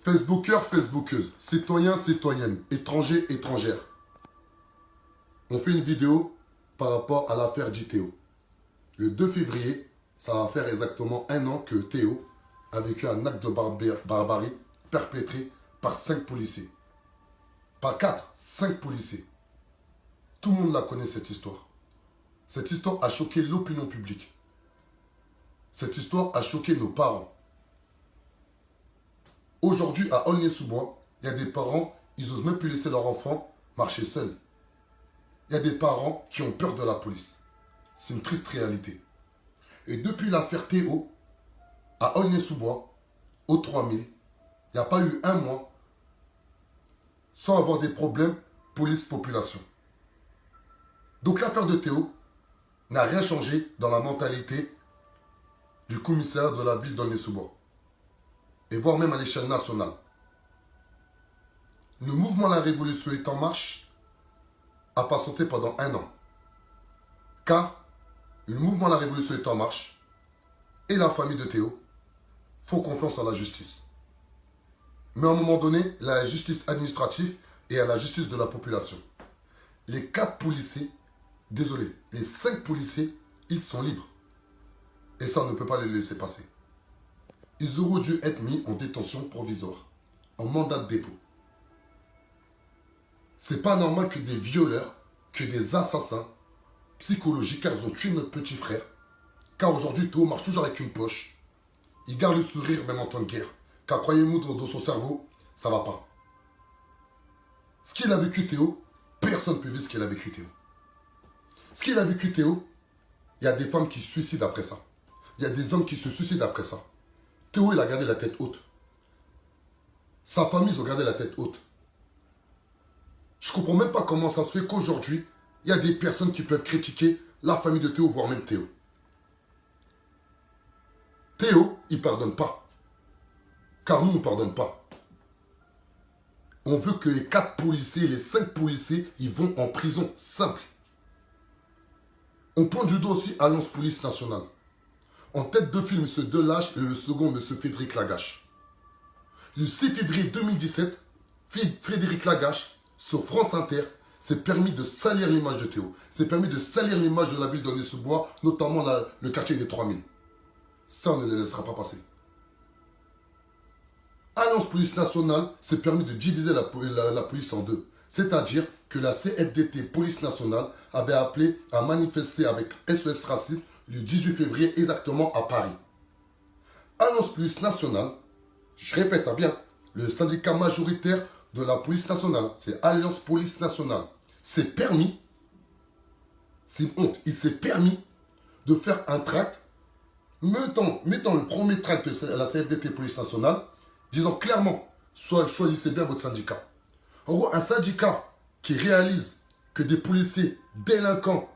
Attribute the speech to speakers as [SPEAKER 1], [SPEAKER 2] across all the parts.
[SPEAKER 1] Facebookers, Facebookeuses, citoyens, citoyennes, étrangers, étrangères. On fait une vidéo par rapport à l'affaire Théo. Le 2 février, ça va faire exactement 1 an que Théo a vécu un acte de barbarie perpétré par 5 policiers. Pas 4, 5 policiers. Tout le monde la connaît, cette histoire. Cette histoire a choqué l'opinion publique. Cette histoire a choqué nos parents. Aujourd'hui, à Aulnay-sous-Bois, il y a des parents, ils n'osent même plus laisser leur enfant marcher seul. Il y a des parents qui ont peur de la police. C'est une triste réalité. Et depuis l'affaire Théo, à Aulnay-sous-Bois, au 3000, il n'y a pas eu 1 mois sans avoir des problèmes police-population. Donc l'affaire de Théo n'a rien changé dans la mentalité du commissaire de la ville d'Aulnay-sous-Bois. Et voire même à l'échelle nationale. Le mouvement La Révolution est en marche a patienté pendant 1 an. Car le mouvement La Révolution est en marche et la famille de Théo font confiance à la justice. Mais à un moment donné, la justice administrative et à la justice de la population. Les 4 policiers, désolé, les 5 policiers, ils sont libres. Et ça, on ne peut pas les laisser passer. Ils auraient dû être mis en détention provisoire, en mandat de dépôt. C'est pas normal que des violeurs, que des assassins psychologiques, car ils ont tué notre petit frère, car aujourd'hui Théo marche toujours avec une poche, il garde le sourire même en temps de guerre, car croyez-moi, dans son cerveau, ça va pas. Ce qu'il a vécu Théo, personne ne peut vivre ce qu'il a vécu Théo. Ce qu'il a vécu Théo, il y a des femmes qui se suicident après ça. Il y a des hommes qui se suicident après ça. Théo, il a gardé la tête haute. Sa famille, ils ont gardé la tête haute. Je comprends même pas comment ça se fait qu'aujourd'hui, il y a des personnes qui peuvent critiquer la famille de Théo, voire même Théo. Théo, il ne pardonne pas. Car nous, on ne pardonne pas. On veut que les 4 policiers, les 5 policiers, ils vont en prison. Simple. On pointe du doigt aussi Alliance Police Nationale. En tête de file, M. Delage et le second, M. Frédéric Lagache. Le 6 février 2017, Frédéric Lagache, sur France Inter, s'est permis de salir l'image de Théo. S'est permis de salir l'image de la ville d'Aulnay-sous-Bois, notamment le quartier des 3000. Ça, on ne les laissera pas passer. Alliance Police Nationale s'est permis de diviser la police en deux. C'est-à-dire que la CFDT Police Nationale avait appelé à manifester avec SOS Racisme le 18 février exactement à Paris. Alliance Police Nationale, je répète bien, le syndicat majoritaire de la police nationale, c'est Alliance Police Nationale, s'est permis, c'est une honte, il s'est permis de faire un tract, mettant le premier tract de la CFDT Police Nationale, disant clairement, choisissez bien votre syndicat. En gros, un syndicat qui réalise que des policiers délinquants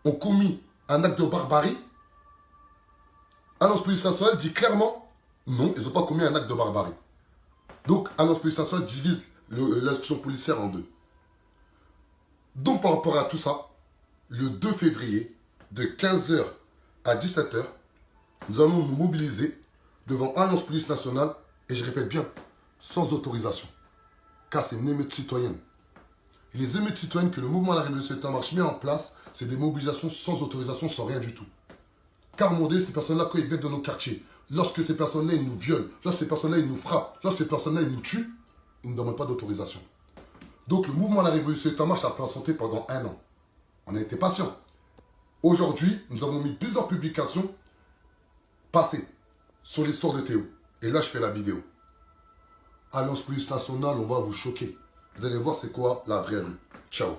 [SPEAKER 1] ont commis un acte de barbarie, Alliance Police Nationale dit clairement, non, ils n'ont pas commis un acte de barbarie. Donc, Alliance Police Nationale divise l'institution policière en deux. Donc, par rapport à tout ça, le 2 février, de 15 h à 17 h, nous allons nous mobiliser devant Alliance Police Nationale, et je répète bien, sans autorisation. Car c'est une émeute citoyenne. Et les émeutes citoyennes que le mouvement La Révolution est en marche met en place, c'est des mobilisations sans autorisation, sans rien du tout. Car mon Dieu, ces personnes-là, quand ils viennent dans nos quartiers, lorsque ces personnes-là, ils nous violent, lorsque ces personnes-là, ils nous frappent, lorsque ces personnes-là, ils nous tuent, ils ne demandent pas d'autorisation. Donc le mouvement La Révolution est en marche a patienté pendant 1 an. On a été patients. Aujourd'hui, nous avons mis plusieurs publications passées sur l'histoire de Théo. Et là, je fais la vidéo. Alliance Police Nationale, on va vous choquer. Vous allez voir c'est quoi la vraie rue. Ciao.